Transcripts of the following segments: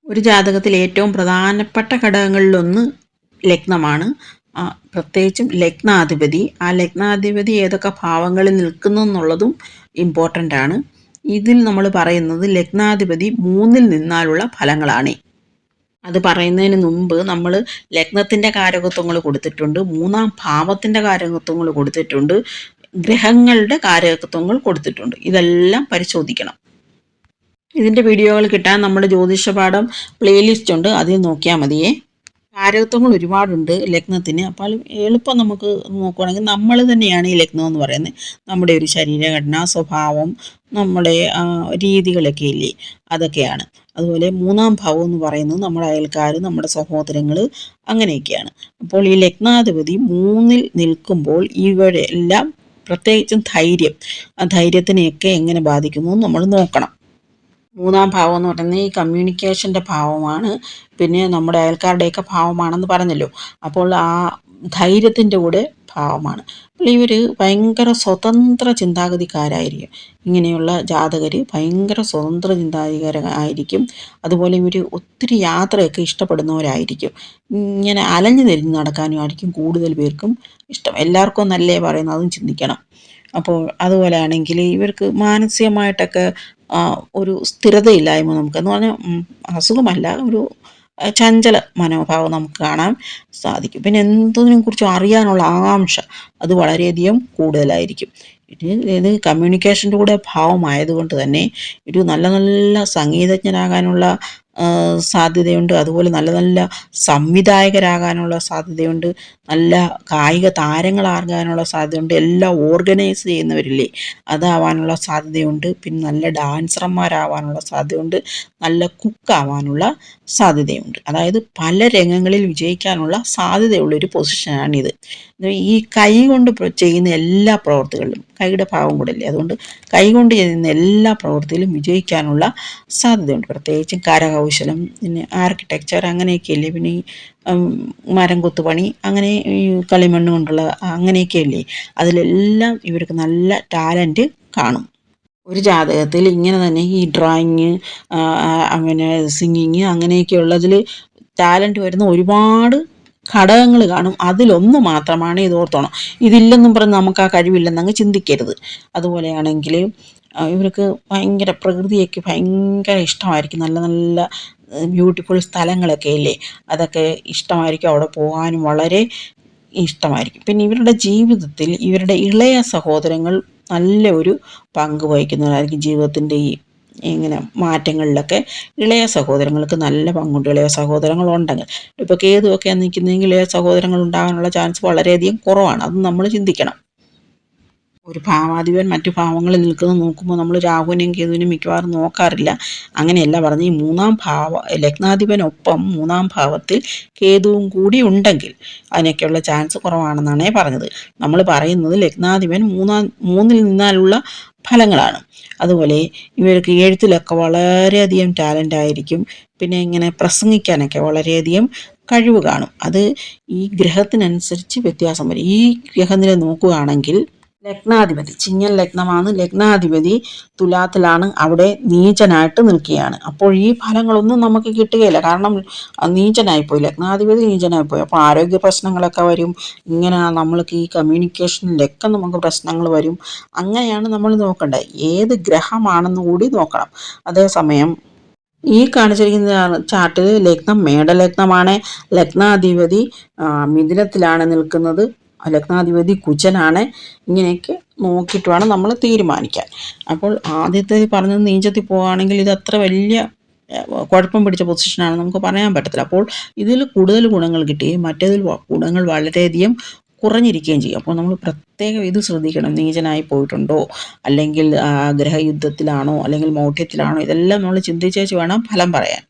ഒരു ജാതകത്തിൽ ഏറ്റവും പ്രധാനപ്പെട്ട ഘടകങ്ങളിലൊന്ന് ലഗ്നമാണ്. പ്രത്യേകിച്ചും ലഗ്നാധിപതി. ആ ലഗ്നാധിപതി ഏതൊക്കെ ഭാവങ്ങളിൽ നിൽക്കുന്നു എന്നുള്ളതും ഇമ്പോർട്ടൻ്റ് ആണ്. ഇതിൽ നമ്മൾ പറയുന്നത് ലഗ്നാധിപതി 3-ൽ നിന്നാലുള്ള ഫലങ്ങളാണ്. അത് പറയുന്നതിന് മുമ്പ് നമ്മൾ ലഗ്നത്തിൻ്റെ കാരകത്വങ്ങൾ കൊടുത്തിട്ടുണ്ട്, 3-ാം ഭാവത്തിൻ്റെ കാരകത്വങ്ങൾ കൊടുത്തിട്ടുണ്ട്, ഗ്രഹങ്ങളുടെ കാരകത്വങ്ങൾ കൊടുത്തിട്ടുണ്ട്. ഇതെല്ലാം പരിശോധിക്കണം. ഇതിൻ്റെ വീഡിയോകൾ കിട്ടാൻ നമ്മുടെ ജ്യോതിഷപാഠം പ്ലേലിസ്റ്റ് ഉണ്ട്, അതിൽ നോക്കിയാൽ മതിയേ. കാരകത്വങ്ങൾ ഒരുപാടുണ്ട് ലഗ്നത്തിന്. അപ്പോൾ എളുപ്പം നമുക്ക് നോക്കുകയാണെങ്കിൽ നമ്മൾ തന്നെയാണ് ഈ ലഗ്നം എന്ന് പറയുന്നത്. നമ്മുടെ ഒരു ശരീരഘടന, സ്വഭാവം, നമ്മുടെ രീതികളൊക്കെ ഇല്ലേ, അതൊക്കെയാണ്. അതുപോലെ 3-ാം ഭാവം എന്ന് പറയുന്നത് നമ്മുടെ അയൽക്കാർ, നമ്മുടെ സഹോദരങ്ങൾ, അങ്ങനെയൊക്കെയാണ്. അപ്പോൾ ഈ ലഗ്നാധിപതി 3-ൽ നിൽക്കുമ്പോൾ ഇവരെല്ലാം, പ്രത്യേകിച്ചും ധൈര്യം, ആ ധൈര്യത്തിനെയൊക്കെ എങ്ങനെ ബാധിക്കുന്നു നമ്മൾ നോക്കണം. 3-ാം ഭാവം എന്ന് പറയുന്നത് ഈ കമ്മ്യൂണിക്കേഷൻ്റെ ഭാവമാണ്. പിന്നെ നമ്മുടെ അയൽക്കാരുടെയൊക്കെ ഭാവമാണെന്ന് പറഞ്ഞല്ലോ. അപ്പോൾ ആ ധൈര്യത്തിൻ്റെ കൂടെ ഭാവമാണ്. അപ്പോൾ ഇവർ ഭയങ്കര സ്വതന്ത്ര ചിന്താഗതിക്കാരായിരിക്കും. ഇങ്ങനെയുള്ള ജാതകർ ഭയങ്കര സ്വതന്ത്ര ചിന്താഗതിക്കാരായിരിക്കും. അതുപോലെ ഇവർ ഒത്തിരി യാത്രയൊക്കെ ഇഷ്ടപ്പെടുന്നവരായിരിക്കും. ഇങ്ങനെ അലഞ്ഞു തിരിഞ്ഞ് നടക്കാനും ആയിരിക്കും കൂടുതൽ പേർക്കും ഇഷ്ടം. എല്ലാവർക്കും ഒന്നല്ലേ പറയുന്നത്, അതും ചിന്തിക്കണം. അപ്പോൾ അതുപോലെ ആണെങ്കിൽ ഇവർക്ക് മാനസികമായിട്ടൊക്കെ ഒരു സ്ഥിരതയില്ലായ്മ നമുക്കെന്ന് പറഞ്ഞാൽ അസുഖമല്ല, ഒരു ചഞ്ചല മനോഭാവം നമുക്ക് കാണാൻ സാധിക്കും. പിന്നെ എന്തിനെ കുറിച്ചും അറിയാനുള്ള ആകാംക്ഷ അത് വളരെയധികം കൂടുതലായിരിക്കും. ഇത് കമ്മ്യൂണിക്കേഷൻ്റെ കൂടെ ഭാവമായതുകൊണ്ട് തന്നെ ഒരു നല്ല നല്ല സംഗീതജ്ഞരാകാനുള്ള സാധ്യതയുണ്ട്. അതുപോലെ നല്ല നല്ല സംവിധായകരാകാനുള്ള സാധ്യതയുണ്ട്. നല്ല കായിക താരങ്ങളാകാനുള്ള സാധ്യതയുണ്ട്. എല്ലാം ഓർഗനൈസ് ചെയ്യുന്നവരില്ലേ, അതാവാനുള്ള സാധ്യതയുണ്ട്. പിന്നെ നല്ല ഡാൻസർമാരാവാനുള്ള സാധ്യതയുണ്ട്. നല്ല കുക്കാവാനുള്ള സാധ്യതയുണ്ട്. അതായത് പല രംഗങ്ങളിൽ വിജയിക്കാനുള്ള സാധ്യതയുള്ളൊരു പൊസിഷനാണിത്. ഈ കൈ കൊണ്ട് ചെയ്യുന്ന എല്ലാ പ്രവൃത്തികളിലും, കൈയുടെ ഭാവം കൂടല്ലേ, അതുകൊണ്ട് കൈ കൊണ്ട് ചെയ്യുന്ന എല്ലാ പ്രവൃത്തിയിലും വിജയിക്കാനുള്ള സാധ്യതയുണ്ട്. പ്രത്യേകിച്ചും കരകൗശലം, പിന്നെ ആർക്കിടെക്ചർ, അങ്ങനെയൊക്കെയല്ലേ. പിന്നെ ഈ മരം കൊത്തുപണി, അങ്ങനെ ഈ കളിമണ്ണ് കൊണ്ടുള്ള അങ്ങനെയൊക്കെയല്ലേ, അതിലെല്ലാം ഇവർക്ക് നല്ല ടാലൻറ്റ് കാണും. ഒരു ജാതകത്തിൽ ഇങ്ങനെ തന്നെ ഈ ഡ്രോയിങ്, പിന്നെ സിംഗിങ്, അങ്ങനെയൊക്കെയുള്ളതിൽ ടാലൻറ്റ് വരുന്ന ഒരുപാട് ഘടകങ്ങൾ കാണും. അതിലൊന്ന് മാത്രമാണ് ഇതോർത്തോണം. ഇതില്ലെന്നും പറഞ്ഞ് നമുക്ക് ആ കഴിവില്ലെന്നങ്ങ് ചിന്തിക്കരുത്. അതുപോലെയാണെങ്കിൽ ഇവർക്ക് ഭയങ്കര പ്രകൃതിയൊക്കെ ഭയങ്കര ഇഷ്ടമായിരിക്കും. നല്ല നല്ല ബ്യൂട്ടിഫുൾ സ്ഥലങ്ങളൊക്കെ ഇല്ലേ, അതൊക്കെ ഇഷ്ടമായിരിക്കും. അവിടെ പോകാനും വളരെ ഇഷ്ടമായിരിക്കും. പിന്നെ ഇവരുടെ ജീവിതത്തിൽ ഇവരുടെ ഇളയ സഹോദരങ്ങൾ നല്ല ഒരു പങ്ക് വഹിക്കുന്നവരായിരിക്കും. ജീവിതത്തിൻ്റെ ഈ ഇങ്ങനെ മാറ്റങ്ങളിലൊക്കെ ഇളയ സഹോദരങ്ങൾക്ക് നല്ല പങ്കുണ്ട്. ഇളയ സഹോദരങ്ങളുണ്ടെങ്കിൽ, ഇപ്പോൾ കേതുവൊക്കെ നിൽക്കുന്നെങ്കിൽ ഇളയ സഹോദരങ്ങൾ ഉണ്ടാകാനുള്ള ചാൻസ് വളരെയധികം കുറവാണ്. അത് നമ്മൾ ചിന്തിക്കണം. ഒരു ഭാവാധിപൻ മറ്റു ഭാവങ്ങളിൽ നിൽക്കുന്നത് നോക്കുമ്പോൾ നമ്മൾ രാഹുവിനെയും കേതുവിനെയും മിക്കവാറും നോക്കാറില്ല. അങ്ങനെയല്ല പറഞ്ഞ്, ഈ 3-ാം ലഗ്നാധിപനൊപ്പം 3-ാം ഭാവത്തിൽ കേതുവും കൂടി ഉണ്ടെങ്കിൽ അതിനൊക്കെയുള്ള ചാൻസ് കുറവാണെന്നാണ് പറഞ്ഞത്. നമ്മൾ പറയുന്നത് ലഗ്നാധിപൻ 3-ൽ നിന്നാലുള്ള ഫലങ്ങളാണ്. അതുപോലെ ഇവർക്ക് എഴുത്തിലൊക്കെ വളരെയധികം ടാലൻ്റ് ആയിരിക്കും. പിന്നെ ഇങ്ങനെ പ്രസംഗിക്കാനൊക്കെ വളരെയധികം കഴിവ് കാണും. അത് ഈ ഗ്രഹത്തിനനുസരിച്ച് വ്യത്യാസം വരും. ഈ ഗ്രഹനില നോക്കുകയാണെങ്കിൽ ലഗ്നാധിപതി ചിങ്ങൻ ലഗ്നമാണ്. ലഗ്നാധിപതി തുലാത്തിലാണ്, അവിടെ നീചനായിട്ട് നിൽക്കുകയാണ്. അപ്പോൾ ഈ ഫലങ്ങളൊന്നും നമുക്ക് കിട്ടുകയില്ല. കാരണം നീചനായിപ്പോയി, ലഗ്നാധിപതി നീചനായിപ്പോയി. അപ്പോൾ ആരോഗ്യ പ്രശ്നങ്ങളൊക്കെ വരും. ഇങ്ങനെ നമ്മൾക്ക് ഈ കമ്മ്യൂണിക്കേഷനിലൊക്കെ നമുക്ക് പ്രശ്നങ്ങൾ വരും. അങ്ങനെയാണ് നമ്മൾ നോക്കേണ്ടത്. ഏത് ഗ്രഹമാണെന്ന് കൂടി നോക്കണം. അതേസമയം ഈ കാണിച്ചിരിക്കുന്ന ചാർട്ടിൽ ലഗ്നം മേടലഗ്നമാണ്. ലഗ്നാധിപതി മിഥുനത്തിലാണ് നിൽക്കുന്നത്. ലഗ്നാധിപതി കുജനാണ്. ഇങ്ങനെയൊക്കെ നോക്കിയിട്ട് വേണം നമ്മൾ തീരുമാനിക്കാൻ. അപ്പോൾ ആദ്യത്തെ പറഞ്ഞത് നീചത്തിൽ പോവുകയാണെങ്കിൽ ഇത് അത്ര വലിയ കുഴപ്പം പിടിച്ച പൊസിഷനാണ് നമുക്ക് പറയാൻ പറ്റത്തില്ല. അപ്പോൾ ഇതിൽ കൂടുതൽ ഗുണങ്ങൾ കിട്ടുകയും മറ്റേതിൽ ഗുണങ്ങൾ വളരെയധികം കുറഞ്ഞിരിക്കുകയും ചെയ്യും. അപ്പോൾ നമ്മൾ പ്രത്യേകം ഇത് ശ്രദ്ധിക്കണം. നീചനായി പോയിട്ടുണ്ടോ, അല്ലെങ്കിൽ ഗ്രഹയുദ്ധത്തിലാണോ, അല്ലെങ്കിൽ മൗഢ്യത്തിലാണോ, ഇതെല്ലാം നമ്മൾ ചിന്തിച്ചേച്ച് വേണം ഫലം പറയാൻ.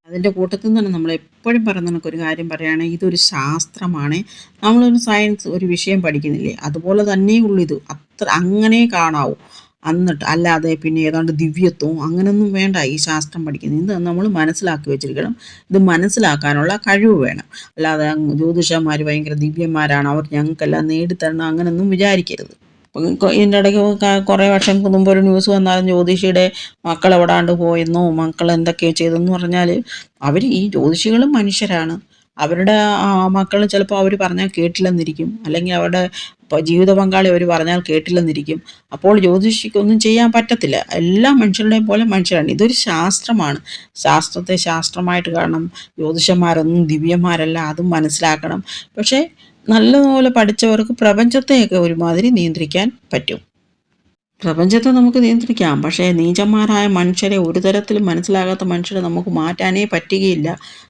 അതിൻ്റെ കൂട്ടത്തിൽ തന്നെ നമ്മൾ എപ്പോഴും പറയുന്ന നമുക്കൊരു കാര്യം പറയുകയാണെങ്കിൽ ഇതൊരു ശാസ്ത്രമാണ്. നമ്മളൊരു സയൻസ് ഒരു വിഷയം പഠിക്കുന്നില്ലേ, അതുപോലെ തന്നെയുള്ളൂ ഇത്. അങ്ങനെ കാണാവൂ. എന്നിട്ട് അല്ലാതെ പിന്നെ ഏതാണ്ട് ദിവ്യത്വവും അങ്ങനെയൊന്നും വേണ്ട ഈ ശാസ്ത്രം പഠിക്കുന്നത്. ഇത് നമ്മൾ മനസ്സിലാക്കി വെച്ചിരിക്കണം. ഇത് മനസ്സിലാക്കാനുള്ള കഴിവ് വേണം. അല്ലാതെ ജ്യോതിഷന്മാർ ഭയങ്കര ദിവ്യന്മാരാണ്, അവർ ഞങ്ങൾക്കെല്ലാം നേടിത്തരണം, അങ്ങനെയൊന്നും വിചാരിക്കരുത്. ഇതിൻ്റെ ഇടയ്ക്ക് കുറേ വർഷങ്ങൾക്ക് മുമ്പ് ഒരു ന്യൂസ് വന്നാലും ജ്യോതിഷിയുടെ മക്കൾ എവിടാണ്ട് പോയെന്നോ മക്കൾ എന്തൊക്കെയോ ചെയ്തെന്ന് പറഞ്ഞാൽ അവർ ഈ ജ്യോതിഷികളും മനുഷ്യരാണ്. അവരുടെ മക്കൾ ചിലപ്പോൾ അവർ പറഞ്ഞാൽ കേട്ടില്ലെന്നിരിക്കും, അല്ലെങ്കിൽ അവരുടെ ജീവിത പങ്കാളി അവർ പറഞ്ഞാൽ കേട്ടില്ലെന്നിരിക്കും. അപ്പോൾ ജ്യോതിഷിക്കൊന്നും ചെയ്യാൻ പറ്റത്തില്ല. എല്ലാ മനുഷ്യരുടെയും പോലെ മനുഷ്യരാണ്. ഇതൊരു ശാസ്ത്രമാണ്. ശാസ്ത്രത്തെ ശാസ്ത്രമായിട്ട് കാണണം. ജ്യോതിഷന്മാരൊന്നും ദിവ്യന്മാരല്ല, അതും മനസ്സിലാക്കണം. പക്ഷേ നല്ലതുപോലെ പഠിച്ചവർക്ക് പ്രപഞ്ചത്തെയൊക്കെ ഒരുമാതിരി നിയന്ത്രിക്കാൻ പറ്റും. പ്രപഞ്ചത്തെ നമുക്ക് നിയന്ത്രിക്കാം, പക്ഷേ നീചന്മാരായ മനുഷ്യരെ, ഒരു തരത്തിലും മനസ്സിലാകാത്ത മനുഷ്യരെ നമുക്ക് മാറ്റാനേ പറ്റുകയില്ല.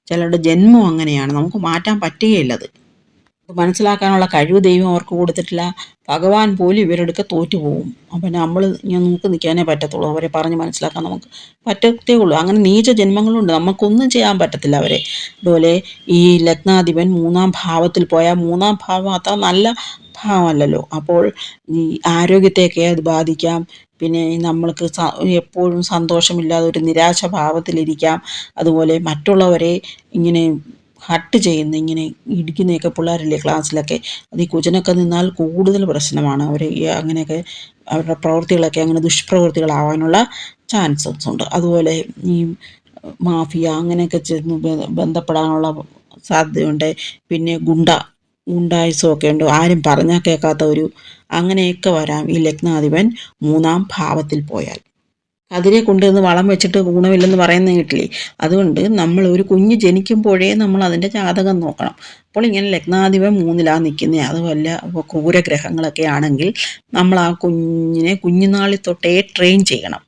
ചിലരുടെ ജന്മം അങ്ങനെയാണ്, നമുക്ക് മാറ്റാൻ പറ്റുകയില്ലത്. മനസ്സിലാക്കാനുള്ള കഴിവ് ദൈവം അവർക്ക് കൊടുത്തിട്ടില്ല. ഭഗവാൻ പോലും ഇവരെടുക്കെ തോറ്റുപോകും. അപ്പം നമ്മൾ ഇങ്ങനെ നോക്കി നിൽക്കാനേ പറ്റത്തുള്ളൂ. അവരെ പറഞ്ഞ് മനസ്സിലാക്കാൻ നമുക്ക് പറ്റത്തേ ഉള്ളൂ. അങ്ങനെ നീച ജന്മങ്ങളുണ്ട്, നമുക്കൊന്നും ചെയ്യാൻ പറ്റത്തില്ല അവരെ. അതുപോലെ ഈ ലഗ്നാധിപൻ 3-ാം ഭാവത്തിൽ പോയാൽ, 3-ാം ഭാവം അത്ര നല്ല ഭാവമല്ലല്ലോ. അപ്പോൾ ഈ ആരോഗ്യത്തെയൊക്കെ അത് ബാധിക്കാം. പിന്നെ നമ്മൾക്ക് എപ്പോഴും സന്തോഷമില്ലാതെ ഒരു നിരാശ ഭാവത്തിലിരിക്കാം. അതുപോലെ മറ്റുള്ളവരെ ഇങ്ങനെ ഹട്ട് ചെയ്യുന്ന, ഇങ്ങനെ ഇടിക്കുന്നതൊക്കെ പിള്ളേരില്ലേ ക്ലാസ്സിലൊക്കെ, അത് ഈ കുജനൊക്കെ നിന്നാൽ കൂടുതൽ പ്രശ്നമാണ്. അവർ ഈ അങ്ങനെയൊക്കെ അവരുടെ പ്രവൃത്തികളൊക്കെ അങ്ങനെ ദുഷ്പ്രവൃത്തികളാവാനുള്ള ചാൻസസ് ഉണ്ട്. അതുപോലെ ഈ മാഫിയ അങ്ങനെയൊക്കെ ചെന്ന് ബന്ധപ്പെടാനുള്ള സാധ്യതയുണ്ട്. പിന്നെ ഗുണ്ടായുസമൊക്കെ ഉണ്ട്, ആരും പറഞ്ഞാൽ കേൾക്കാത്ത ഒരു അങ്ങനെയൊക്കെ വരാം ഈ ലഗ്നാധിപൻ 3-ാം ഭാവത്തിൽ പോയാൽ. കതിരെ കൊണ്ടുവന്ന് വളം വെച്ചിട്ട് ഗുണമില്ലെന്ന് പറയുന്നത് കേട്ടില്ലേ. അതുകൊണ്ട് നമ്മൾ ഒരു കുഞ്ഞ് ജനിക്കുമ്പോഴേ നമ്മൾ അതിൻ്റെ ജാതകം നോക്കണം. അപ്പോൾ ഇങ്ങനെ ലഗ്നാധിപൻ 3-ലാണ് നിൽക്കുന്നത്, അതുമല്ല ക്രൂരഗ്രഹങ്ങളൊക്കെ ആണെങ്കിൽ നമ്മൾ ആ കുഞ്ഞിനെ കുഞ്ഞുനാളിൽ തൊട്ടേ ട്രെയിൻ ചെയ്യണം.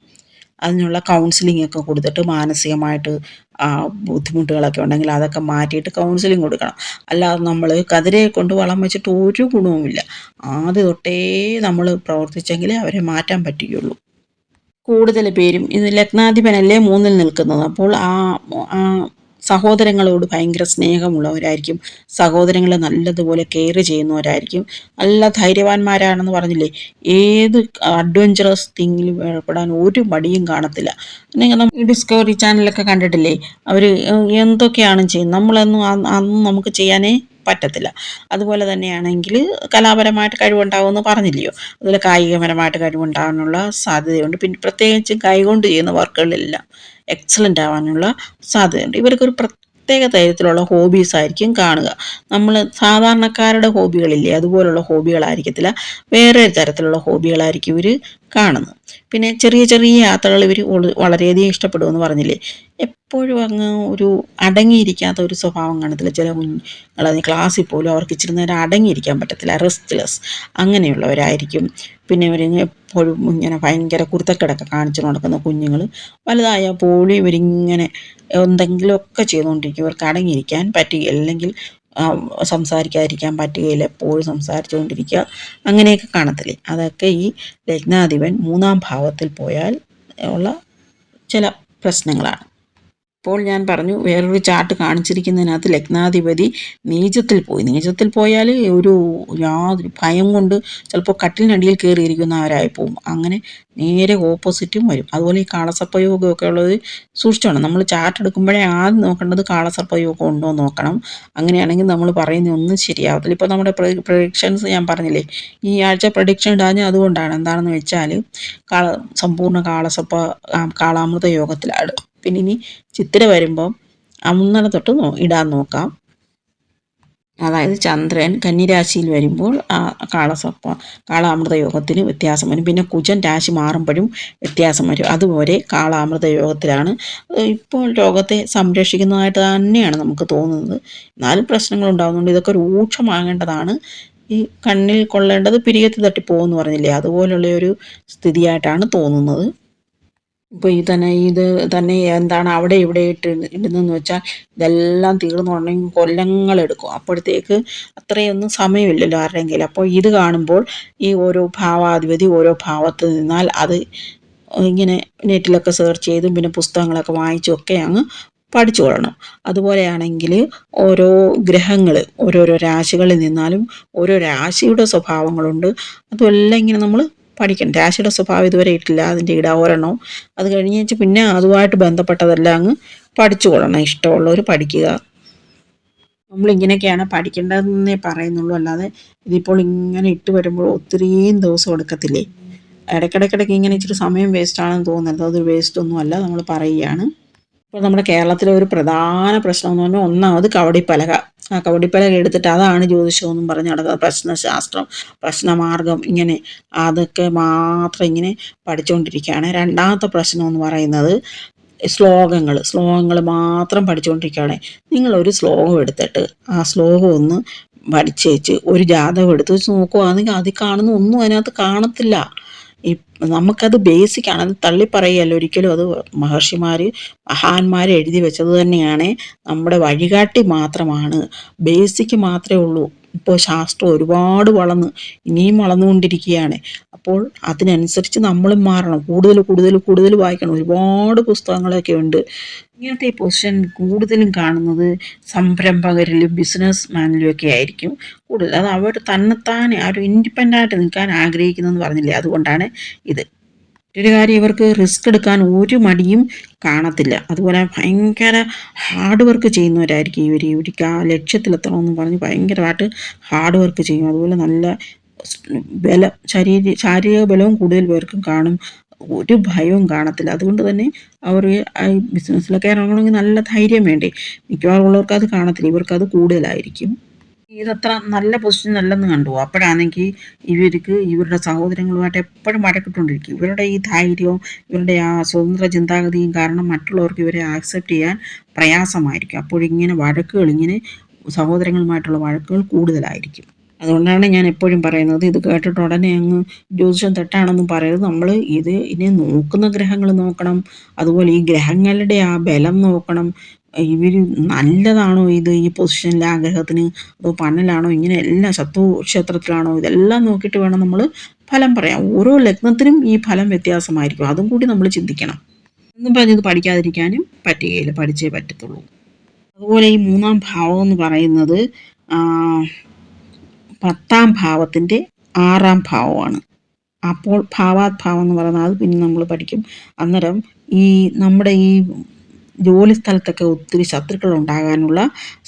അതിനുള്ള കൗൺസിലിംഗ് ഒക്കെ കൊടുത്തിട്ട് മാനസികമായിട്ട് ബുദ്ധിമുട്ടുകളൊക്കെ ഉണ്ടെങ്കിൽ അതൊക്കെ മാറ്റിയിട്ട് കൗൺസിലിംഗ് കൊടുക്കണം. അല്ലാതെ നമ്മൾ കതിരെ കൊണ്ട് വളം വെച്ചിട്ട് ഒരു ഗുണവുമില്ല. ആദ്യം തൊട്ടേ നമ്മൾ പ്രവർത്തിച്ചെങ്കിലേ അവരെ മാറ്റാൻ പറ്റുകയുള്ളൂ. കൂടുതൽ പേരും ഇത് ലഗ്നാധിപനല്ലേ 3-ൽ നിൽക്കുന്നത്. അപ്പോൾ ആ സഹോദരങ്ങളോട് ഭയങ്കര സ്നേഹമുള്ളവരായിരിക്കും. സഹോദരങ്ങളെ നല്ലതുപോലെ കെയർ ചെയ്യുന്നവരായിരിക്കും. നല്ല ധൈര്യവാന്മാരാണെന്ന് പറഞ്ഞില്ലേ. ഏത് അഡ്വഞ്ചറസ് തിങ്ങിലും ഏർപ്പെടാൻ ഒരു മടിയും കാണത്തില്ല. നമ്മൾ ഈ ഡിസ്കവറി ചാനലൊക്കെ കണ്ടിട്ടില്ലേ, അവർ എന്തൊക്കെയാണ് ചെയ്യുന്നത്, നമ്മളൊന്നും അന്ന് നമുക്ക് ചെയ്യാനേ പറ്റത്തില്ല. അതുപോലെ തന്നെയാണെങ്കിൽ കലാപരമായിട്ട് കഴിവുണ്ടാവുമെന്ന് പറഞ്ഞില്ലയോ, അതുപോലെ കായികപരമായിട്ട് കഴിവുണ്ടാകാനുള്ള സാധ്യതയുണ്ട്. പിന്നെ പ്രത്യേകിച്ച് കൈകൊണ്ട് ചെയ്യുന്ന വർക്കുകളിലെല്ലാം എക്സലൻ്റ് ആവാനുള്ള സാധ്യതയുണ്ട്. ഇവർക്കൊരു പ്രത്യേക തരത്തിലുള്ള ഹോബീസ് ആയിരിക്കും കാണുക. നമ്മൾ സാധാരണക്കാരുടെ ഹോബികളില്ലേ, അതുപോലുള്ള ഹോബികളായിരിക്കത്തില്ല, വേറെ തരത്തിലുള്ള ഹോബികളായിരിക്കും ഇവർ കാണുന്നത്. പിന്നെ ചെറിയ ചെറിയ യാത്രകൾ ഇവർ വളരെയധികം ഇഷ്ടപ്പെടുമെന്ന് പറഞ്ഞില്ലേ. എപ്പോഴും അങ്ങ് ഒരു അടങ്ങിയിരിക്കാത്ത ഒരു സ്വഭാവം കാണത്തില്ല. ചില കുഞ്ഞുങ്ങൾ ക്ലാസ്സിൽ പോലും അവർക്ക് ഇച്ചിരി നേരം അടങ്ങിയിരിക്കാൻ പറ്റത്തില്ല, റെസ്റ്റ്ലെസ് അങ്ങനെയുള്ളവരായിരിക്കും. പിന്നെ ഇവർ എപ്പോഴും ഇങ്ങനെ ഭയങ്കര കുരുത്തക്കേടൊക്കെ കാണിച്ചു നടക്കുന്ന കുഞ്ഞുങ്ങൾ വലുതായാൽ പോലും ഇവരിങ്ങനെ എന്തെങ്കിലുമൊക്കെ ചെയ്തുകൊണ്ടിരിക്കും. ഇവർക്ക് അടങ്ങിയിരിക്കാൻ പറ്റുകയില്ല, അല്ലെങ്കിൽ സംസാരിക്കാതിരിക്കാൻ പറ്റുകയില്ല, എപ്പോഴും സംസാരിച്ചുകൊണ്ടിരിക്കുക, അങ്ങനെയൊക്കെ കാണത്തില്ലേ. അതൊക്കെ ഈ ലഗ്നാധിപൻ 3-ാം ഭാവത്തിൽ പോയാൽ ഉള്ള ചില പ്രശ്നങ്ങളാണ്. ഇപ്പോൾ ഞാൻ പറഞ്ഞു, വേറൊരു ചാർട്ട് കാണിച്ചിരിക്കുന്നതിനകത്ത് ലഗ്നാധിപതി നീചത്തിൽ പോയാൽ ഒരു യാതൊരു ഭയം കൊണ്ട് ചിലപ്പോൾ കട്ടിലിനടിയിൽ കയറിയിരിക്കുന്നവരായി പോകും. അങ്ങനെ നേരെ ഓപ്പോസിറ്റും വരും. അതുപോലെ ഈ കാളസർപ്പയോഗമൊക്കെ ഉള്ളത് സൂക്ഷിച്ചോണം. നമ്മൾ ചാർട്ട് എടുക്കുമ്പോഴേ ആദ്യം നോക്കേണ്ടത് കാളസർപ്പയോഗം ഉണ്ടോ എന്ന് നോക്കണം. അങ്ങനെയാണെങ്കിൽ നമ്മൾ പറയുന്ന ഒന്നും ശരിയാവത്തില്ല. ഇപ്പോൾ നമ്മുടെ പ്രഡിക്ഷൻസ് ഞാൻ പറഞ്ഞില്ലേ, ഈ ആഴ്ച പ്രഡിക്ഷൻ ഇടാഞ്ഞ് അതുകൊണ്ടാണ്. എന്താണെന്ന് വെച്ചാൽ സമ്പൂർണ്ണ കാളാമൃത യോഗത്തിലാണ്. പിന്നെ ഇനി ചിത്തിര വരുമ്പം അന്നര തൊട്ട് ഇടാൻ നോക്കാം. അതായത് ചന്ദ്രൻ കന്നിരാശിയിൽ വരുമ്പോൾ കാളാമൃത യോഗത്തിന് വ്യത്യാസം വരും. പിന്നെ കുജൻ രാശി മാറുമ്പോഴും വ്യത്യാസം വരും. അതുപോലെ കാളാമൃത യോഗത്തിലാണ് ഇപ്പോൾ രോഗത്തെ സംരക്ഷിക്കുന്നതായിട്ട് തന്നെയാണ് നമുക്ക് തോന്നുന്നത്. എന്നാലും പ്രശ്നങ്ങൾ ഉണ്ടാകുന്നുണ്ട്. ഇതൊക്കെ രൂക്ഷമാകേണ്ടതാണ്. ഈ കണ്ണിൽ കൊള്ളേണ്ടത് പിരിയത്ത് തട്ടിപ്പോകുമെന്ന് പറഞ്ഞില്ലേ, അതുപോലുള്ള ഒരു സ്ഥിതിയായിട്ടാണ് തോന്നുന്നത്. ഇപ്പോൾ ഇത് തന്നെ എന്താണ് അവിടെ ഇവിടെ ഇടുന്നതെന്ന് വെച്ചാൽ ഇതെല്ലാം തീർന്നുണ്ടെങ്കിൽ കൊല്ലങ്ങളെടുക്കും. അപ്പോഴത്തേക്ക് അത്രയൊന്നും സമയമില്ലല്ലോ ആരുടെയെങ്കിലും. അപ്പോൾ ഇത് കാണുമ്പോൾ ഈ ഓരോ ഭാവാധിപതി ഓരോ ഭാവത്ത് നിന്നാൽ അത് ഇങ്ങനെ നെറ്റിലൊക്കെ സെർച്ച് ചെയ്തും പിന്നെ പുസ്തകങ്ങളൊക്കെ വായിച്ചും ഒക്കെ അങ്ങ് പഠിച്ചു കൊള്ളണം. അതുപോലെയാണെങ്കിൽ ഓരോ ഗ്രഹങ്ങൾ ഓരോരോ രാശികളിൽ നിന്നാലും ഓരോ രാശിയുടെ സ്വഭാവങ്ങളുണ്ട്. അതുമെല്ലാം ഇങ്ങനെ നമ്മൾ പഠിക്കണം. രാശിയുടെ സ്വഭാവം ഇതുവരെ ഇട്ടില്ല, അതിൻ്റെ ഒരെണ്ണം. അത് കഴിഞ്ഞ് പിന്നെ അതുമായിട്ട് ബന്ധപ്പെട്ടതെല്ലാം അങ്ങ് പഠിച്ചു കൊള്ളണം. ഇഷ്ടമുള്ളവർ പഠിക്കുക. നമ്മളിങ്ങനെയൊക്കെയാണ് പഠിക്കേണ്ടതെന്നേ പറയുന്നുള്ളൂ. അല്ലാതെ ഇതിപ്പോൾ ഇങ്ങനെ ഇട്ട് വരുമ്പോൾ ഒത്തിരിയും ദിവസം എടുക്കത്തില്ലേ. ഇടയ്ക്കിടയ്ക്കിടയ്ക്ക് ഇങ്ങനെ ഇച്ചിരി സമയം വേസ്റ്റാണെന്ന് തോന്നരുത്. അതൊരു വേസ്റ്റൊന്നും അല്ല, നമ്മൾ പറയുകയാണ്. ഇപ്പോൾ നമ്മുടെ കേരളത്തിലെ ഒരു പ്രധാന പ്രശ്നം എന്ന് പറഞ്ഞാൽ ഒന്നാമത് കവടിപ്പലക. ആ കവടിപ്പലക എടുത്തിട്ട് അതാണ് ജ്യോതിഷമെന്നും പറഞ്ഞ് നടക്കുക. പ്രശ്നശാസ്ത്രം, പ്രശ്നമാർഗം, ഇങ്ങനെ അതൊക്കെ മാത്രം ഇങ്ങനെ പഠിച്ചുകൊണ്ടിരിക്കുകയാണ്. രണ്ടാമത്തെ പ്രശ്നം എന്ന് പറയുന്നത് ശ്ലോകങ്ങൾ മാത്രം പഠിച്ചുകൊണ്ടിരിക്കുകയാണ്. നിങ്ങളൊരു ശ്ലോകം എടുത്തിട്ട് ആ ശ്ലോകം ഒന്ന് പഠിച്ചേച്ച് ഒരു ജാതകം എടുത്ത് വെച്ച് നോക്കുകയാണെങ്കിൽ അതിൽ കാണുന്ന ഒന്നും അതിനകത്ത് കാണത്തില്ല. ഈ നമുക്കത് ബേസിക്കാണ്, അത് തള്ളിപ്പറയല്ല ഒരിക്കലും. അത് മഹാന്മാർ എഴുതി വെച്ചത് തന്നെയാണ്. നമ്മുടെ വഴികാട്ടി മാത്രമാണ്, ബേസിക്ക് മാത്രമേ ഉള്ളൂ. ഇപ്പോൾ ശാസ്ത്രം ഒരുപാട് വളർന്ന് ഇനിയും വളർന്നുകൊണ്ടിരിക്കുകയാണ്. അപ്പോൾ അതിനനുസരിച്ച് നമ്മളും മാറണം. കൂടുതൽ കൂടുതൽ കൂടുതൽ വായിക്കണം. ഒരുപാട് പുസ്തകങ്ങളൊക്കെ ഉണ്ട്. ഇങ്ങനത്തെ ഈ പൊസിഷൻ കൂടുതലും കാണുന്നത് സംരംഭകരിലും ബിസിനസ് മാനിലും ഒക്കെ ആയിരിക്കും കൂടുതൽ. അത് അവർ തന്നെത്താനെ ആ ഒരു ഇൻഡിപെൻഡൻ്റായിട്ട് നിൽക്കാൻ ആഗ്രഹിക്കുന്നതെന്ന് പറഞ്ഞില്ലേ, അതുകൊണ്ടാണ് ഇത്. മറ്റൊരു കാര്യം, ഇവർക്ക് റിസ്ക് എടുക്കാൻ ഒരു മടിയും കാണത്തില്ല. അതുപോലെ ഭയങ്കര ഹാർഡ് വർക്ക് ചെയ്യുന്നവരായിരിക്കും ഇവർക്ക് ആ ലക്ഷ്യത്തിലെത്തണമെന്ന് പറഞ്ഞ് ഭയങ്കരമായിട്ട് ഹാർഡ് വർക്ക് ചെയ്യും. അതുപോലെ നല്ല ബലം, ശാരീരിക ബലവും കൂടുതൽ പേർക്കും കാണും. ഒരു ഭയവും കാണത്തില്ല. അതുകൊണ്ട് തന്നെ അവർ ബിസിനസ്സിലൊക്കെ ഇറങ്ങണമെങ്കിൽ നല്ല ധൈര്യം വേണ്ടേ. മിക്കവാറും ഉള്ളവർക്ക് അത് കാണത്തില്ല, ഇവർക്കത് കൂടുതലായിരിക്കും. ഇതത്ര നല്ല പൊസിഷൻ അല്ലെന്ന് കണ്ടു. അപ്പോഴാണെങ്കിൽ ഇവർക്ക് ഇവരുടെ സഹോദരങ്ങളുമായിട്ട് എപ്പോഴും വഴക്കിട്ടുകൊണ്ടിരിക്കും. ഇവരുടെ ഈ ധൈര്യവും ഇവരുടെ ആ സ്വതന്ത്ര ചിന്താഗതിയും കാരണം മറ്റുള്ളവർക്ക് ഇവരെ ആക്സെപ്റ്റ് ചെയ്യാൻ പ്രയാസമായിരിക്കും. അപ്പോഴിങ്ങനെ വഴക്കുകൾ, ഇങ്ങനെ സഹോദരങ്ങളുമായിട്ടുള്ള വഴക്കുകൾ കൂടുതലായിരിക്കും. അതുകൊണ്ടാണ് ഞാൻ എപ്പോഴും പറയുന്നത്, ഇത് കേട്ടിട്ട് ഉടനെ അങ്ങ് ജ്യോതിഷം തെറ്റാണെന്നും പറയരുത്. നമ്മൾ ഇതിനെ നോക്കുന്ന ഗ്രഹങ്ങൾ നോക്കണം. അതുപോലെ ഈ ഗ്രഹങ്ങളുടെ ആ ബലം നോക്കണം. ഇവർ നല്ലതാണോ ഇത്, ഈ പൊസിഷനിൽ ആ ഗ്രഹത്തിന്, അതോ പന്നലാണോ, ഇങ്ങനെ എല്ലാം ശത്രു ക്ഷേത്രത്തിലാണോ, ഇതെല്ലാം നോക്കിയിട്ട് വേണം നമ്മൾ ഫലം പറയാം. ഓരോ ലഗ്നത്തിനും ഈ ഫലം വ്യത്യാസമായിരിക്കും. അതും കൂടി നമ്മൾ ചിന്തിക്കണം. എന്നും പറഞ്ഞത് പഠിക്കാതിരിക്കാനും പറ്റുകയില്ല, പഠിച്ചേ പറ്റത്തുള്ളൂ. അതുപോലെ ഈ മൂന്നാം ഭാവം എന്ന് പറയുന്നത് 10ാം ഭാവത്തിൻ്റെ 6ാം ഭാവമാണ്. അപ്പോൾ ഭാവാത്ഭാവം എന്ന് പറയുന്നത് അത് പിന്നെ നമ്മൾ പഠിക്കും. അന്നേരം ഈ നമ്മുടെ ഈ ജോലി സ്ഥലത്തൊക്കെ ഒത്തിരി ശത്രുക്കൾ ഉണ്ടാകാനുള്ള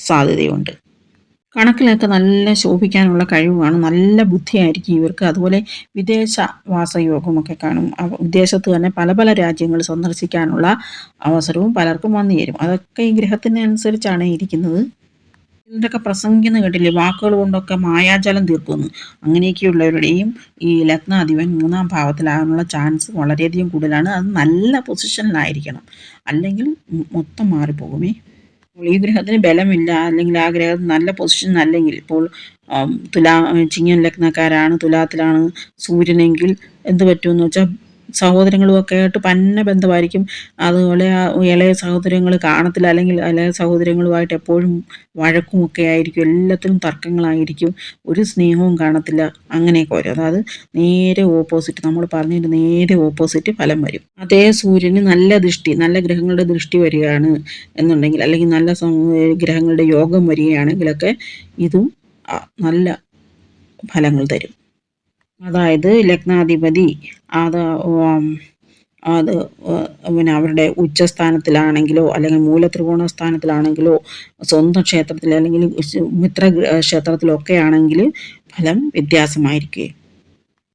സാധ്യതയുണ്ട്. കണക്കിലൊക്കെ നല്ല ശോഭിക്കാനുള്ള കഴിവാണ്, നല്ല ബുദ്ധിയായിരിക്കും ഇവർക്ക്. അതുപോലെ വിദേശ വാസയോഗമൊക്കെ കാണും. വിദേശത്ത് തന്നെ പല പല രാജ്യങ്ങൾ സന്ദർശിക്കാനുള്ള അവസരവും പലർക്കും വന്നു ചേരും. അതൊക്കെ ഈ ഗ്രഹത്തിന് അനുസരിച്ചാണ് ഇരിക്കുന്നത്. ഇതിൻ്റെയൊക്കെ പ്രസംഗിക്കുന്ന കേട്ടില്ലേ, വാക്കുകൾ കൊണ്ടൊക്കെ മായാജാലം തീർക്കുമെന്ന്. അങ്ങനെയൊക്കെയുള്ളവരുടെയും ഈ ലഗ്നാധിപൻ 3ാം ഭാവത്തിലാകാനുള്ള ചാൻസ് വളരെയധികം കൂടുതലാണ്. അത് നല്ല പൊസിഷനിലായിരിക്കണം, അല്ലെങ്കിൽ മൊത്തം മാറിപ്പോകുമേ. ഈ ഗ്രഹത്തിന് ബലമില്ല, അല്ലെങ്കിൽ ആ ഗ്രഹം നല്ല പൊസിഷൻ അല്ലെങ്കിൽ, ഇപ്പോൾ ചിങ്ങൻ ലഗ്നക്കാരാണ്, തുലാത്തിലാണ് സൂര്യനെങ്കിൽ എന്ത് പറ്റുമെന്ന് വെച്ചാൽ സഹോദരങ്ങളുമൊക്കെ ആയിട്ട് പന്ന ബന്ധമായിരിക്കും. അതുപോലെ ആ ഇളയ സഹോദരങ്ങൾ കാണത്തില്ല, അല്ലെങ്കിൽ ഇളയ സഹോദരങ്ങളുമായിട്ട് എപ്പോഴും വഴക്കുമൊക്കെ ആയിരിക്കും. എല്ലാത്തിലും തർക്കങ്ങളായിരിക്കും, ഒരു സ്നേഹവും കാണത്തില്ല. അങ്ങനെയൊക്കെ വരും. അതായത് നേരെ ഓപ്പോസിറ്റ്, നമ്മൾ പറഞ്ഞതിൻ്റെ നേരെ ഓപ്പോസിറ്റ് ഫലം വരും. അതേ സൂര്യന് നല്ല ദൃഷ്ടി, നല്ല ഗ്രഹങ്ങളുടെ ദൃഷ്ടി വരികയാണ് എന്നുണ്ടെങ്കിൽ, അല്ലെങ്കിൽ നല്ല ഗ്രഹങ്ങളുടെ യോഗം വരികയാണെങ്കിലൊക്കെ ഇതും നല്ല ഫലങ്ങൾ തരും. അതായത് ലഗ്നാധിപതി അത് അത് പിന്നെ അവരുടെ ഉച്ചസ്ഥാനത്തിലാണെങ്കിലോ, അല്ലെങ്കിൽ മൂലത്രികോണ സ്ഥാനത്തിലാണെങ്കിലോ, സ്വന്തം ക്ഷേത്രത്തിൽ അല്ലെങ്കിൽ മിത്ര ക്ഷേത്രത്തിലൊക്കെ ആണെങ്കിൽ ഫലം വ്യത്യാസമായിരിക്കും.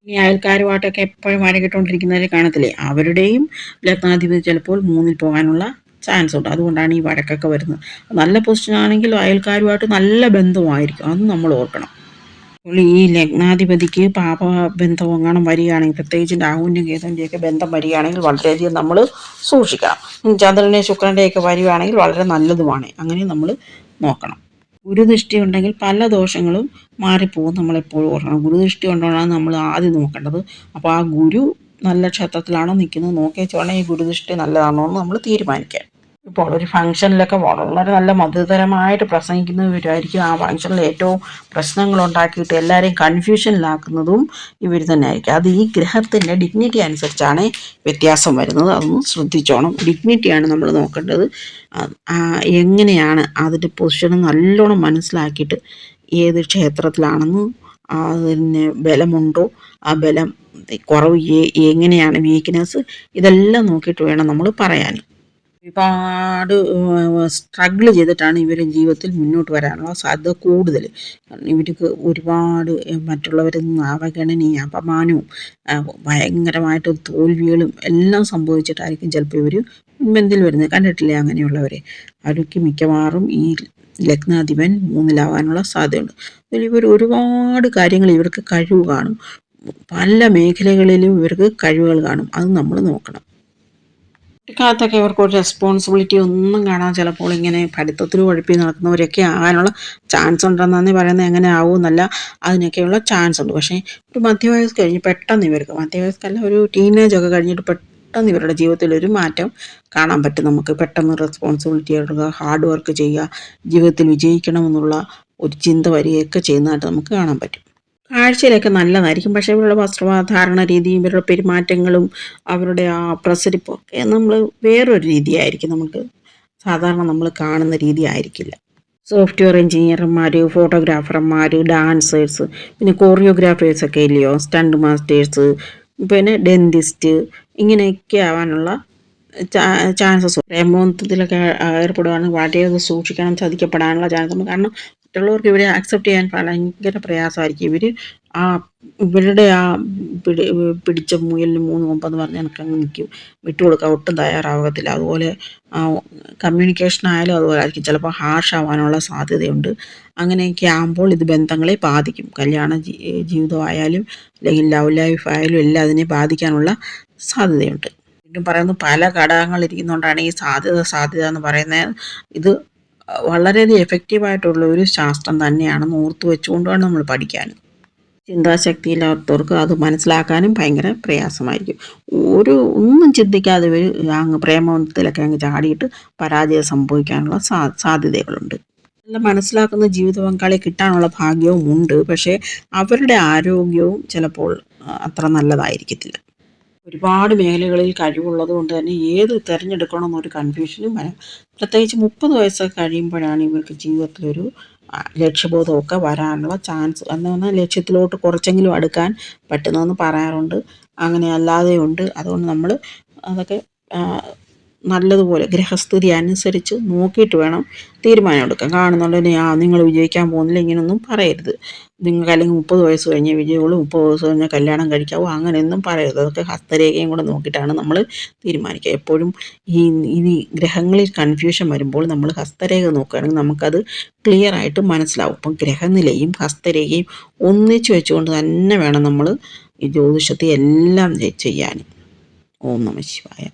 ഇനി അയൽക്കാരുമായിട്ടൊക്കെ എപ്പോഴും വഴക്കിട്ടുകൊണ്ടിരിക്കുന്നവരെ കാണത്തില്ലേ, അവരുടെയും ലഗ്നാധിപതി ചിലപ്പോൾ 3ൽ പോകാനുള്ള ചാൻസ് ഉണ്ട്. അതുകൊണ്ടാണ് ഈ വഴക്കൊക്കെ വരുന്നത്. നല്ല പൊസിഷനാണെങ്കിൽ അയൽക്കാരുമായിട്ട് നല്ല ബന്ധമായിരിക്കും, അത് നമ്മൾ ഓർക്കണം. അപ്പോൾ ഈ ലഗ്നാധിപതിക്ക് പാപബന്ധം എങ്ങാനും വരികയാണെങ്കിൽ, പ്രത്യേകിച്ച് രാഹുവിൻ്റെ കേതുവിൻ്റെയൊക്കെ ബന്ധം വരികയാണെങ്കിൽ വളരെയധികം നമ്മൾ സൂക്ഷിക്കണം. ചന്ദ്രൻ്റെ ശുക്രൻ്റെയൊക്കെ വരികയാണെങ്കിൽ വളരെ നല്ലതുമാണ്, അങ്ങനെ നമ്മൾ നോക്കണം. ഗുരുദൃഷ്ടി ഉണ്ടെങ്കിൽ പല ദോഷങ്ങളും മാറിപ്പോകും, നമ്മളെപ്പോഴും ഓർക്കണം. ഗുരുദൃഷ്ടി ഉണ്ടോന്നാണ് നമ്മൾ ആദ്യം നോക്കേണ്ടത്. അപ്പോൾ ആ ഗുരു നല്ല ക്ഷേത്രത്തിലാണോ നിൽക്കുന്നത് നോക്കിയേച്ച് വേണം ഈ ഗുരുദൃഷ്ടി നല്ലതാണോ എന്ന് നമ്മൾ തീരുമാനിക്കാൻ. ഇപ്പോൾ ഒരു ഫംഗ്ഷനിലൊക്കെ വളരെ നല്ല മധുരതരമായിട്ട് പ്രസംഗിക്കുന്നവരായിരിക്കും. ആ ഫംഗ്ഷനിൽ ഏറ്റവും പ്രശ്നങ്ങൾ ഉണ്ടാക്കിയിട്ട് എല്ലാവരെയും കൺഫ്യൂഷനിലാക്കുന്നതും ഇവർ തന്നെ ആയിരിക്കും. അത് ഈ ഗ്രഹത്തിൻ്റെ ഡിഗ്നിറ്റി അനുസരിച്ചാണ് വ്യത്യാസം വരുന്നത്. അതൊന്ന് ശ്രദ്ധിച്ചോണം. ഡിഗ്നിറ്റിയാണ് നമ്മൾ നോക്കേണ്ടത്. എങ്ങനെയാണ് അതിൻ്റെ പൊസിഷൻ നല്ലോണം മനസ്സിലാക്കിയിട്ട് ഏത് ക്ഷേത്രത്തിലാണെന്ന്, അതിന് ബലമുണ്ടോ, ആ ബലം കുറവ് എങ്ങനെയാണ്, വീക്ക്നെസ്, ഇതെല്ലാം നോക്കിയിട്ട് വേണം നമ്മൾ പറയാൻ. ഒരുപാട് സ്ട്രഗിൾ ചെയ്തിട്ടാണ് ഇവർ ജീവിതത്തിൽ മുന്നോട്ട് വരാനുള്ള സാധ്യത കൂടുതൽ. കാരണം ഇവർക്ക് ഒരുപാട് മറ്റുള്ളവരിൽ നിന്ന് അവഗണനയും അപമാനവും ഭയങ്കരമായിട്ട് തോൽവികളും എല്ലാം സംഭവിച്ചിട്ടായിരിക്കും ചിലപ്പോൾ ഇവർ മുൻപന്തിൽ വരുന്നത്. കണ്ടിട്ടില്ലേ അങ്ങനെയുള്ളവരെ? അവർക്ക് മിക്കവാറും ഈ ലഗ്നാധിപൻ 3-ലാവാനുള്ള സാധ്യതയുണ്ട്. അതിൽ ഇവർ ഒരുപാട് കാര്യങ്ങൾ ഇവർക്ക് കഴിവ് കാണും. പല മേഖലകളിലും ഇവർക്ക് കഴിവുകൾ കാണും. അത് നമ്മൾ നോക്കണം. കുട്ടിക്കാലത്തൊക്കെ ഇവർക്ക് ഒരു റെസ്പോൺസിബിലിറ്റി ഒന്നും കാണാൻ ചിലപ്പോൾ ഇങ്ങനെ പഠിത്തത്തിൽ ഉഴപ്പി നടക്കുന്നവരൊക്കെ ആകാനുള്ള ചാൻസ് ഉണ്ടെന്നാണ് പറയുന്നത്. എങ്ങനെ ആവുമെന്നല്ല, അതിനൊക്കെയുള്ള ചാൻസ് ഉണ്ട്. പക്ഷേ ഒരു മധ്യവയസ്സ് കഴിഞ്ഞ് പെട്ടെന്ന് ഇവർക്ക്, മധ്യവയസ്കല്ല, ഒരു ടീനേജൊക്കെ കഴിഞ്ഞിട്ട് പെട്ടെന്ന് ഇവരുടെ ജീവിതത്തിൽ ഒരു മാറ്റം കാണാൻ പറ്റും നമുക്ക്. പെട്ടെന്ന് റെസ്പോൺസിബിലിറ്റി എടുക്കുക, ഹാർഡ് വർക്ക് ചെയ്യുക, ജീവിതത്തിൽ വിജയിക്കണമെന്നുള്ള ഒരു ചിന്ത വരികയൊക്കെ ചെയ്യുന്നതായിട്ട് നമുക്ക് കാണാൻ പറ്റും. കാഴ്ചയിലൊക്കെ നല്ലതായിരിക്കും. പക്ഷേ ഇവരുടെ വസ്ത്രധാരണ രീതിയും ഇവരുടെ പെരുമാറ്റങ്ങളും അവരുടെ ആ പ്രസരിപ്പും ഒക്കെ നമ്മൾ വേറൊരു രീതിയായിരിക്കും. നമുക്ക് സാധാരണ നമ്മൾ കാണുന്ന രീതി ആയിരിക്കില്ല. സോഫ്റ്റ്വെയർ എഞ്ചിനീയർമാർ, ഫോട്ടോഗ്രാഫർമാർ, ഡാൻസേഴ്സ്, പിന്നെ കോറിയോഗ്രാഫേഴ്സൊക്കെ ഇല്ലയോ, സ്റ്റണ്ട് മാസ്റ്റേഴ്സ്, പിന്നെ ഡെന്റിസ്റ്റ്, ഇങ്ങനെയൊക്കെ ആവാനുള്ള ചാൻസസ്. പ്രേമബന്ധത്തിലൊക്കെ ഏർപ്പെടുകയാണെങ്കിൽ വളരെ സൂക്ഷിക്കണം. ചതിക്കപ്പെടാനുള്ള ചാൻസ് ഉണ്ട്. കാരണം മറ്റുള്ളവർക്ക് ഇവരെ ആക്സെപ്റ്റ് ചെയ്യാൻ ഭയങ്കര പ്രയാസമായിരിക്കും. ആ ഇവരുടെ ആ പിടിച്ച മുയലിന് 3 കൊമ്പെന്ന് പറഞ്ഞ് എനിക്കങ്ങ് നിൽക്കും. വിട്ടുകൊടുക്കാൻ ഒട്ടും തയ്യാറാകത്തില്ല. അതുപോലെ കമ്മ്യൂണിക്കേഷൻ ആയാലും അതുപോലെ ആയിരിക്കും. ചിലപ്പോൾ ഹാർഷ് ആവാനുള്ള സാധ്യതയുണ്ട്. അങ്ങനെയൊക്കെ ആകുമ്പോൾ ഇത് ബന്ധങ്ങളെ ബാധിക്കും. കല്യാണ ജീവിതമായാലും അല്ലെങ്കിൽ ലവ് ലൈഫ് ആയാലും എല്ലാം അതിനെ ബാധിക്കാനുള്ള സാധ്യതയുണ്ട്. വീണ്ടും പറയുന്നു, പല ഘടകങ്ങൾ ഇരിക്കുന്നതുകൊണ്ടാണ് ഈ സാധ്യത എന്ന് പറയുന്നത്. ഇത് വളരെയധികം എഫക്റ്റീവായിട്ടുള്ള ഒരു ശാസ്ത്രം തന്നെയാണെന്ന് ഓർത്ത് വെച്ചുകൊണ്ട് വേണം നമ്മൾ പഠിക്കാൻ. ചിന്താശക്തിയില്ലാത്തവർക്ക് അത് മനസ്സിലാക്കാനും ഭയങ്കര പ്രയാസമായിരിക്കും. ഒന്നും ചിന്തിക്കാതെ ഇവർ അങ്ങ് പ്രേമബന്ധത്തിലൊക്കെ അങ്ങ് ചാടിയിട്ട് പരാജയം സംഭവിക്കാനുള്ള സാധ്യതകളുണ്ട്. നല്ല മനസ്സിലാക്കുന്ന ജീവിത പങ്കാളി കിട്ടാനുള്ള ഭാഗ്യവും ഉണ്ട്. പക്ഷേ അവരുടെ ആരോഗ്യവും ചിലപ്പോൾ അത്ര നല്ലതായിരിക്കത്തില്ല. ഒരുപാട് മേഖലകളിൽ കഴിവുള്ളത് കൊണ്ട് തന്നെ ഏത് തിരഞ്ഞെടുക്കണമെന്നൊരു കൺഫ്യൂഷനും വരാം. പ്രത്യേകിച്ച് 30 വയസ്സൊക്കെ കഴിയുമ്പോഴാണ് ഇവർക്ക് ജീവിതത്തിലൊരു ലക്ഷ്യബോധമൊക്കെ വരാനുള്ള ചാൻസ്. എന്ന് പറഞ്ഞാൽ ലക്ഷ്യത്തിലോട്ട് കുറച്ചെങ്കിലും അടുക്കാൻ പറ്റുന്നതെന്ന് പറയാറുണ്ട്. അങ്ങനെ അല്ലാതെയുണ്ട്. അതുകൊണ്ട് നമ്മൾ അതൊക്കെ നല്ലതുപോലെ ഗ്രഹസ്ഥിതി അനുസരിച്ച് നോക്കിയിട്ട് വേണം തീരുമാനം എടുക്കാൻ. കാണുന്നുണ്ടെങ്കിൽ നിങ്ങൾ വിജയിക്കാൻ പോകുന്നില്ല ഇങ്ങനെയൊന്നും പറയരുത്. നിങ്ങൾക്ക് അല്ലെങ്കിൽ 30 വയസ്സ് കഴിഞ്ഞേ വിജയമുള്ളൂ, 30 വയസ്സ് കഴിഞ്ഞാൽ കല്യാണം കഴിക്കാവൂ, അങ്ങനെയൊന്നും പറയരുത്. അതൊക്കെ ഹസ്തരേഖയും കൂടെ നോക്കിയിട്ടാണ് നമ്മൾ തീരുമാനിക്കുക. എപ്പോഴും ഈ ഗ്രഹങ്ങളിൽ കൺഫ്യൂഷൻ വരുമ്പോൾ നമ്മൾ ഹസ്തരേഖ നോക്കുകയാണെങ്കിൽ നമുക്കത് ക്ലിയറായിട്ട് മനസ്സിലാവും. അപ്പം ഗ്രഹനിലയും ഹസ്തരേഖയും ഒന്നിച്ച് വെച്ചുകൊണ്ട് തന്നെ വേണം നമ്മൾ ഈ ജ്യോതിഷത്തെ എല്ലാം ചെയ്യാൻ. ഓം നമഃ ശിവായ.